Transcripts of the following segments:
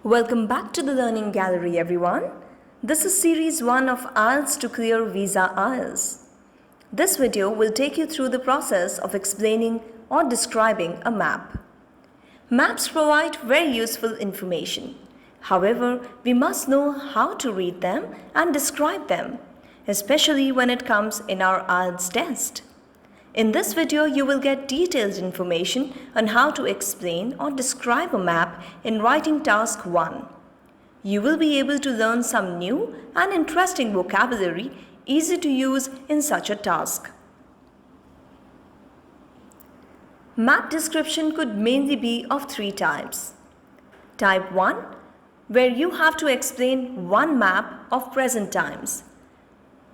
Welcome back to the Learning Gallery, everyone. This is Series 1 of IELTS to Clear Visa IELTS. This video will take you through the process of explaining or describing a map. Maps provide very useful information. However, we must know how to read them and describe them, especially when it comes in our IELTS test. In this video, you will get detailed information on how to explain or describe a map in Writing Task 1. You will be able to learn some new and interesting vocabulary easy to use in such a task. Map description could mainly be of three types. Type 1, where you have to explain one map of present times.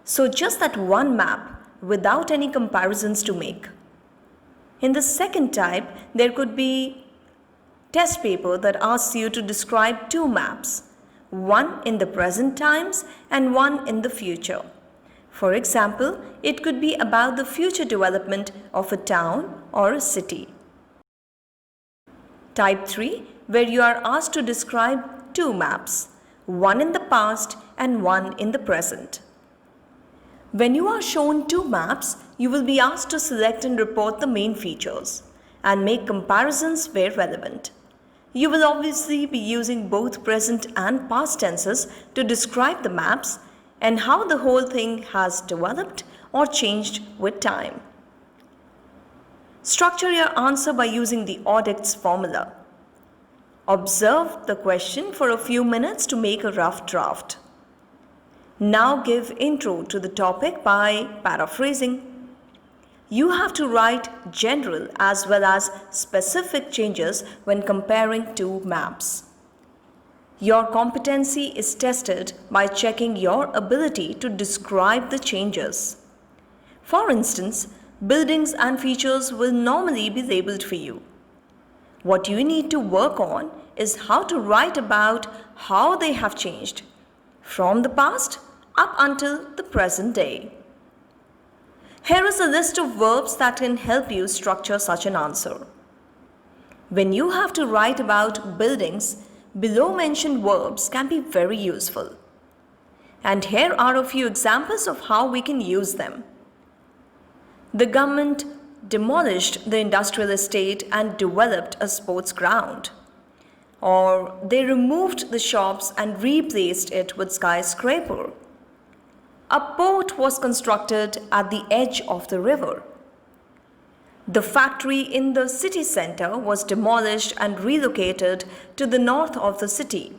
So just that one map, without any comparisons to make. In the second type, there could be test paper that asks you to describe two maps, one in the present times and one in the future. For example, it could be about the future development of a town or a city. Type 3, where you are asked to describe two maps, one in the past and one in the present. When you are shown two maps, you will be asked to select and report the main features and make comparisons where relevant. You will obviously be using both present and past tenses to describe the maps and how the whole thing has developed or changed with time. Structure your answer by using the ODEX formula. Observe the question for a few minutes to make a rough draft. Now give intro to the topic by paraphrasing. You have to write general as well as specific changes when comparing two maps. Your competency is tested by checking your ability to describe the changes. For instance, buildings and features will normally be labeled for you. What you need to work on is how to write about how they have changed from the past up until the present day. Here is a list of verbs that can help you structure such an answer. When you have to write about buildings, below mentioned verbs can be very useful. And here are a few examples of how we can use them. The government demolished the industrial estate and developed a sports ground. Or they removed the shops and replaced it with skyscraper. A port was constructed at the edge of the river. The factory in the city center was demolished and relocated to the north of the city.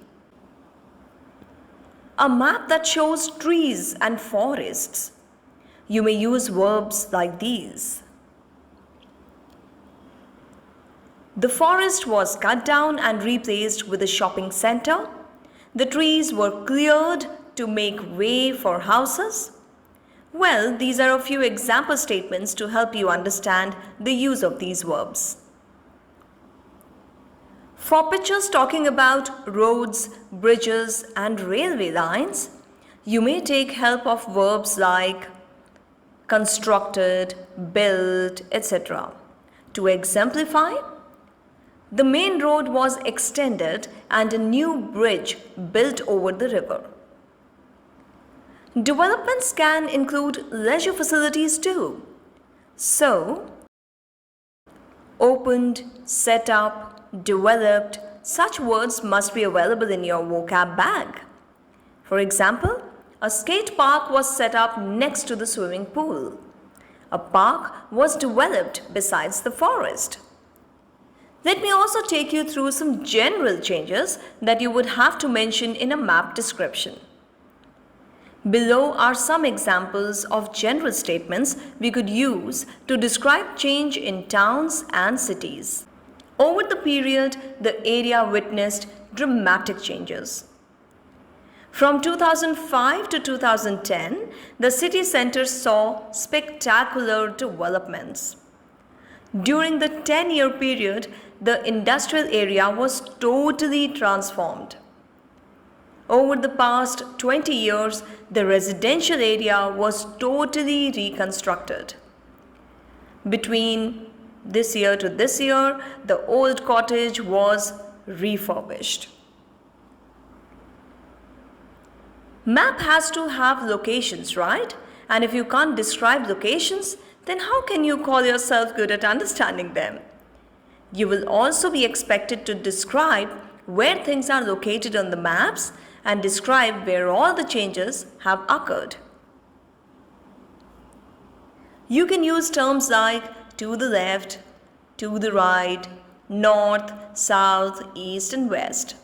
A map that shows trees and forests. You may use verbs like these. The forest was cut down and replaced with a shopping center. The trees were cleared to make way for houses? Well, these are a few example statements to help you understand the use of these verbs. For pictures talking about roads, bridges, and railway lines, you may take help of verbs like constructed, built, etc. To exemplify, the main road was extended and a new bridge built over the river. Developments can include leisure facilities too. So, opened, set up, developed, such words must be available in your vocab bag. For example, a skate park was set up next to the swimming pool. A park was developed besides the forest. Let me also take you through some general changes that you would have to mention in a map description. Below are some examples of general statements we could use to describe change in towns and cities. Over the period, the area witnessed dramatic changes. From 2005 to 2010, the city center saw spectacular developments. During the 10-year period, the industrial area was totally transformed. Over the past 20 years, the residential area was totally reconstructed. Between this year to this year, the old cottage was refurbished. Map has to have locations, right? And if you can't describe locations, then how can you call yourself good at understanding them? You will also be expected to describe where things are located on the maps and describe where all the changes have occurred. You can use terms like to the left, to the right, north, south, east, and west.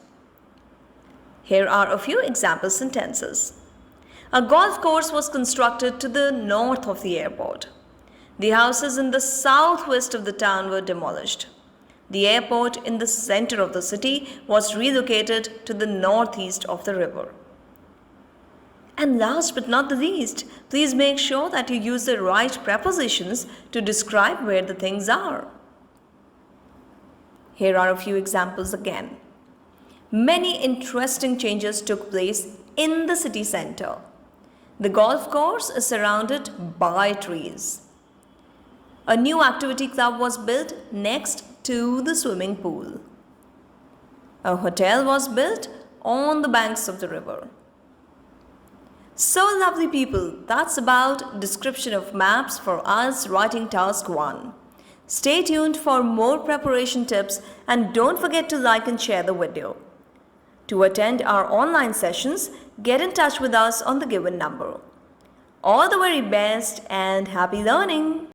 Here are a few example sentences. A golf course was constructed to the north of the airport. The houses in the southwest of the town were demolished. The airport in the center of the city was relocated to the northeast of the river. And last but not the least, please make sure that you use the right prepositions to describe where the things are. Here are a few examples again. Many interesting changes took place in the city center. The golf course is surrounded by trees. A new activity club was built next to the swimming pool. A hotel was built on the banks of the river. So lovely people, that's about description of maps for us writing task 1. Stay tuned for more preparation tips and don't forget to like and share the video. To attend our online sessions, get in touch with us on the given number. All the very best and happy learning!